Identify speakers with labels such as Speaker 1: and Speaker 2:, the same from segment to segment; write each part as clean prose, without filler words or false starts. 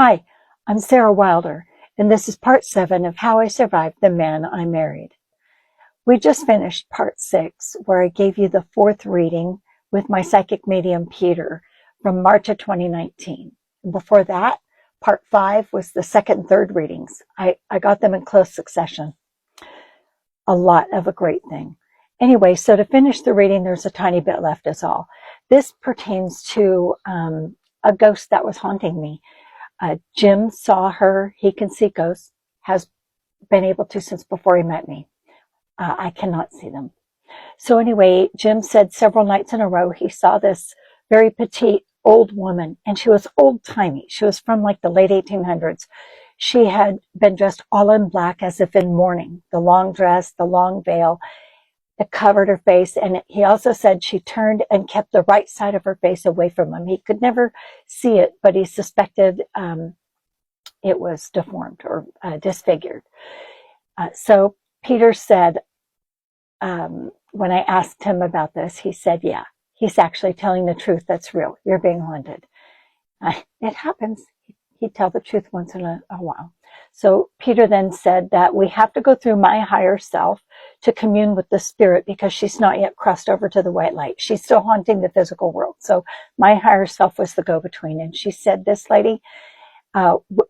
Speaker 1: Hi, I'm Sarah Wilder, and this is part 7 of How I Survived the Man I Married. We just finished part 6, where I gave you the 4th reading with my psychic medium Peter from March of 2019. Before that, part 5 was the 2nd and 3rd readings. I got them in close succession. A lot of a great thing. Anyway, so to finish the reading, there's a tiny bit left is all. This pertains to a ghost that was haunting me. Jim saw her. He can see ghosts, has been able to since before he met me. I cannot see them. So anyway, Jim said several nights in a row he saw this very petite old woman, and she was old-timey. She was from like the late 1800s. She had been dressed all in black as if in mourning, the long dress, the long veil. It covered her face, and he also said she turned and kept the right side of her face away from him. He could never see it, but he suspected it was deformed or disfigured. So Peter said, when I asked him about this, he said, yeah, he's actually telling the truth. That's real. You're being haunted. It happens. He'd tell the truth once in a while. So Peter then said that we have to go through my higher self to commune with the spirit because she's not yet crossed over to the white light. She's still haunting the physical world. So my higher self was the go-between. And she said this lady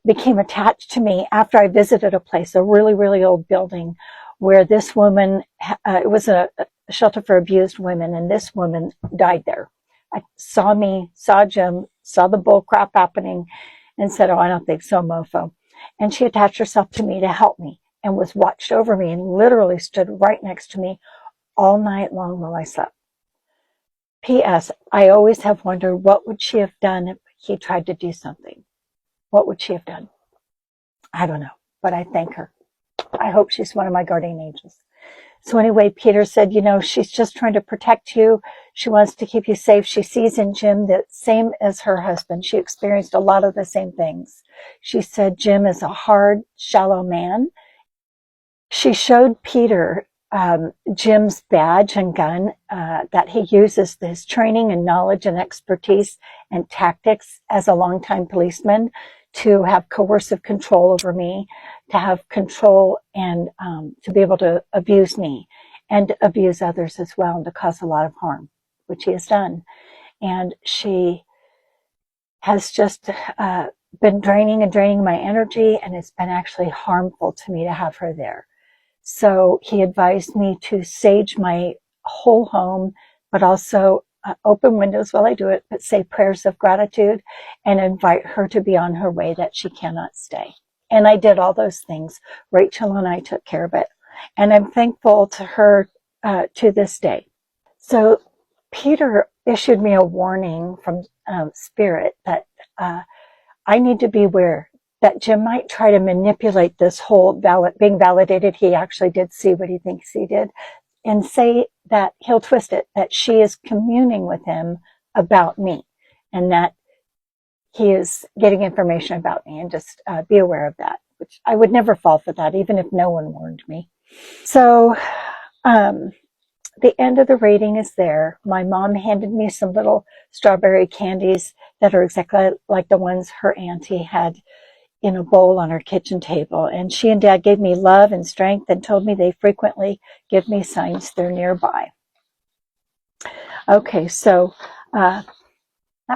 Speaker 1: became attached to me after I visited a place, a really, really old building where this woman, it was a shelter for abused women, and this woman died there. Saw Jim, saw the bull crap happening, and said, oh, I don't think so, mofo. And she attached herself to me to help me and was watched over me and literally stood right next to me all night long while I slept. P.S. I always have wondered what would she have done if he tried to do something. What would she have done? I don't know, but I thank her. I hope she's one of my guardian angels. So anyway, Peter said, you know, she's just trying to protect you. She wants to keep you safe. She sees in Jim the same as her husband. She experienced a lot of the same things. She said Jim is a hard, shallow man. She showed Peter Jim's badge and gun that he uses, his training and knowledge and expertise and tactics as a longtime policeman to have coercive control over me, to have control and to be able to abuse me and abuse others as well and to cause a lot of harm, which he has done. And she has just been draining my energy, and it's been actually harmful to me to have her there. So he advised me to sage my whole home, but also open windows while I do it, but say prayers of gratitude and invite her to be on her way that she cannot stay. And I did all those things. Rachel and I took care of it. And I'm thankful to her to this day. So Peter issued me a warning from Spirit that I need to be aware that Jim might try to manipulate this whole being validated. He actually did see what he thinks he did, and say that he'll twist it, that she is communing with him about me and that he is getting information about me, and just be aware of that, which I would never fall for that, even if no one warned me. So the end of the reading is there. My mom handed me some little strawberry candies that are exactly like the ones her auntie had in a bowl on her kitchen table. And she and Dad gave me love and strength and told me they frequently give me signs they're nearby. Okay, so that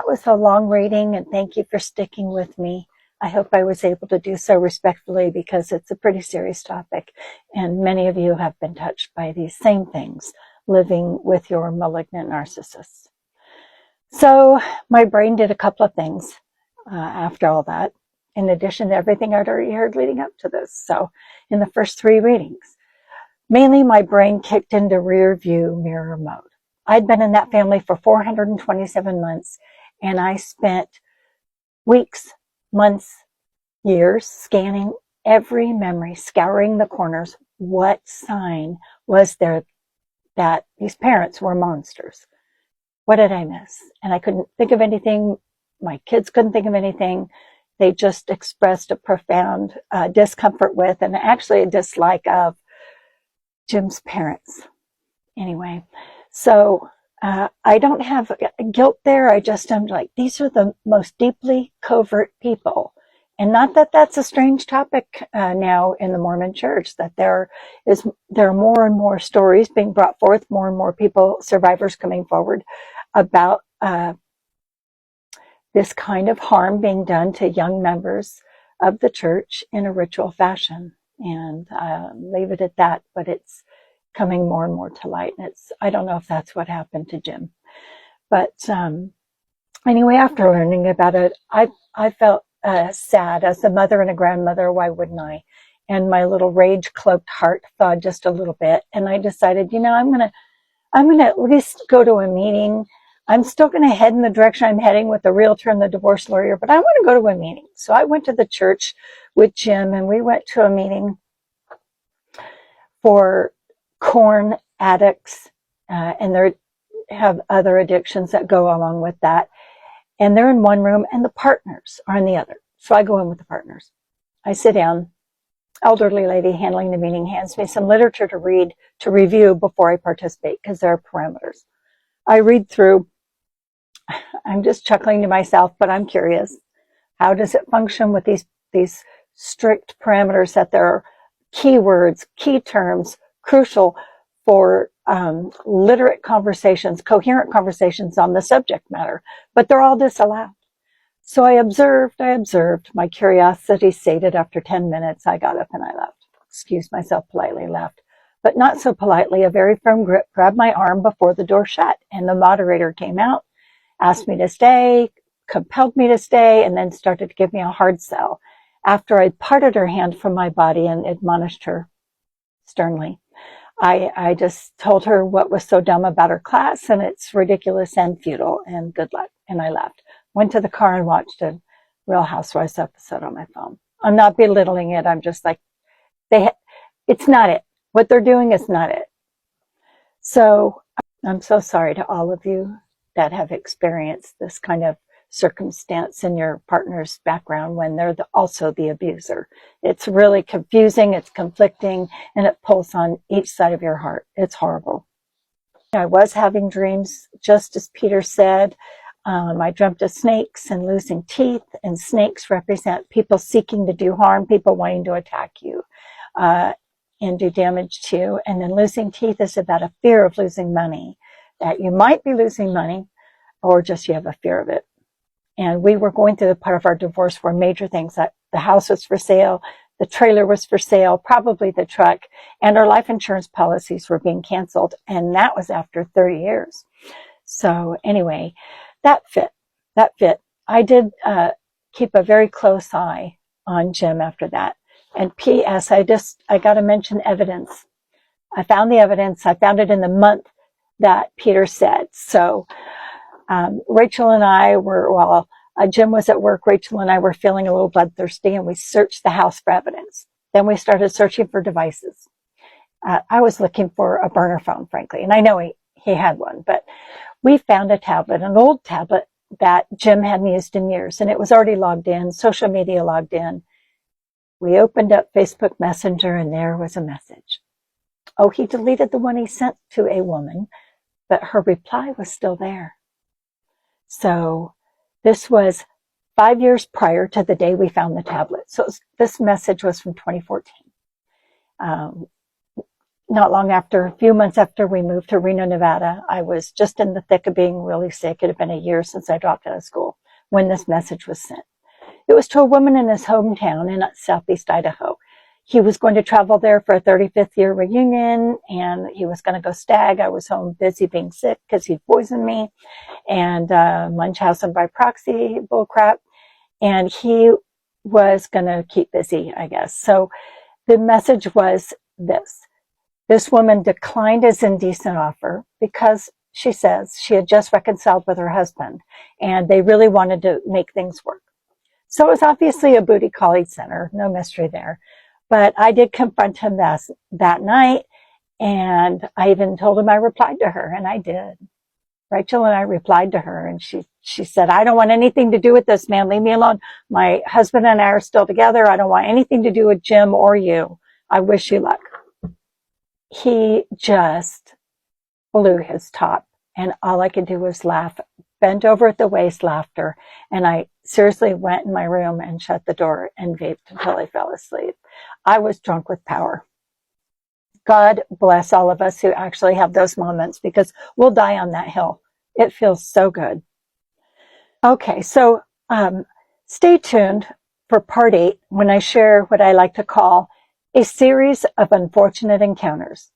Speaker 1: was a long reading, and thank you for sticking with me. I hope I was able to do so respectfully because it's a pretty serious topic, and many of you have been touched by these same things, living with your malignant narcissist. So my brain did a couple of things after all that, in addition to everything I'd already heard leading up to this. So in the first 3 readings, mainly my brain kicked into rear view mirror mode. I'd been in that family for 427 months, and I spent weeks, months, years scanning every memory, scouring the corners. What sign was there that these parents were monsters? What did I miss? And I couldn't think of anything. My kids couldn't think of anything. They just expressed a profound discomfort with, and actually a dislike of, Jim's parents. Anyway, so I don't have guilt there. I just am like, these are the most deeply covert people And not that that's a strange topic now in the Mormon church, that there are more and more stories being brought forth, more and more people, survivors coming forward about this kind of harm being done to young members of the church in a ritual fashion. And leave it at that, but it's coming more and more to light. And I don't know if that's what happened to Jim. But anyway, after learning about it, I felt sad as a mother and a grandmother. Why wouldn't I? And my little rage-cloaked heart thawed just a little bit. And I decided, I'm gonna at least go to a meeting. I'm still going to head in the direction I'm heading with the realtor and the divorce lawyer, but I want to go to a meeting. So I went to the church with Jim, and we went to a meeting for corn addicts, and they have other addictions that go along with that. And they're in one room, and the partners are in the other. So I go in with the partners. I sit down. Elderly lady handling the meeting hands me some literature to read, to review before I participate, because there are parameters. I read through. I'm just chuckling to myself, but I'm curious. How does it function with these strict parameters that there are keywords, key terms, crucial for literate conversations, coherent conversations on the subject matter, but they're all disallowed. So I observed. My curiosity sated after 10 minutes. I got up and I left. Excused myself politely, left. But not so politely, a very firm grip grabbed my arm before the door shut, and the moderator came out, asked me to stay, compelled me to stay, and then started to give me a hard sell after I'd parted her hand from my body and admonished her sternly. I just told her what was so dumb about her class, and it's ridiculous and futile, and good luck. And I left. Went to the car and watched a Real Housewives episode on my phone. I'm not belittling it. I'm just like, it's not it. What they're doing is not it. So I'm so sorry to all of you that have experienced this kind of circumstance in your partner's background when they're also the abuser. It's really confusing, it's conflicting, and it pulls on each side of your heart. It's horrible. I was having dreams, just as Peter said. I dreamt of snakes and losing teeth, and snakes represent people seeking to do harm, people wanting to attack you and do damage to you. And then losing teeth is about a fear of losing money, that you might be losing money or just you have a fear of it. And we were going through the part of our divorce where major things, that the house was for sale, the trailer was for sale, probably the truck, and our life insurance policies were being canceled. And that was after 30 years. So anyway, that fit. I did keep a very close eye on Jim after that. And P.S., I got to mention evidence. I found the evidence. I found it in the month that Peter said. So Rachel and I were, Jim was at work. Rachel and I were feeling a little bloodthirsty, and we searched the house for evidence. Then we started searching for devices. I was looking for a burner phone, frankly, and I know he had one, but we found a tablet, an old tablet that Jim hadn't used in years, and it was already logged in, social media logged in. We opened up Facebook Messenger, and there was a message. Oh, he deleted the one he sent to a woman, but her reply was still there. So this was 5 years prior to the day we found the tablet. So this message was from 2014. Not long after, a few months after we moved to Reno, Nevada, I was just in the thick of being really sick. It had been a year since I dropped out of school when this message was sent. It was to a woman in his hometown in southeast Idaho. He was going to travel there for a 35th year reunion, and he was going to go stag. I was home busy being sick because he poisoned me, and Munchausen by proxy, bullcrap. And he was going to keep busy, I guess. So the message was this. This woman declined his indecent offer because, she says, she had just reconciled with her husband, and they really wanted to make things work. So it was obviously a booty call he'd sent her. No mystery there. But I did confront him that night, and I even told him I replied to her, and I did. Rachel and I replied to her, and she said, I don't want anything to do with this, man. Leave me alone. My husband and I are still together. I don't want anything to do with Jim or you. I wish you luck. He just blew his top, and all I could do was laugh, bent over at the waist laughter, and I seriously went in my room and shut the door and vaped until I fell asleep. I was drunk with power. God bless all of us who actually have those moments, because we'll die on that hill. It feels so good. Okay, so stay tuned for part 8 when I share what I like to call a series of unfortunate encounters.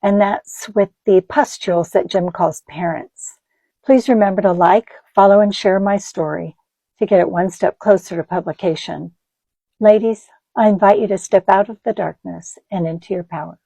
Speaker 1: And that's with the pustules that Jim calls parents. Please remember to like, follow, and share my story to get it one step closer to publication. Ladies, I invite you to step out of the darkness and into your power.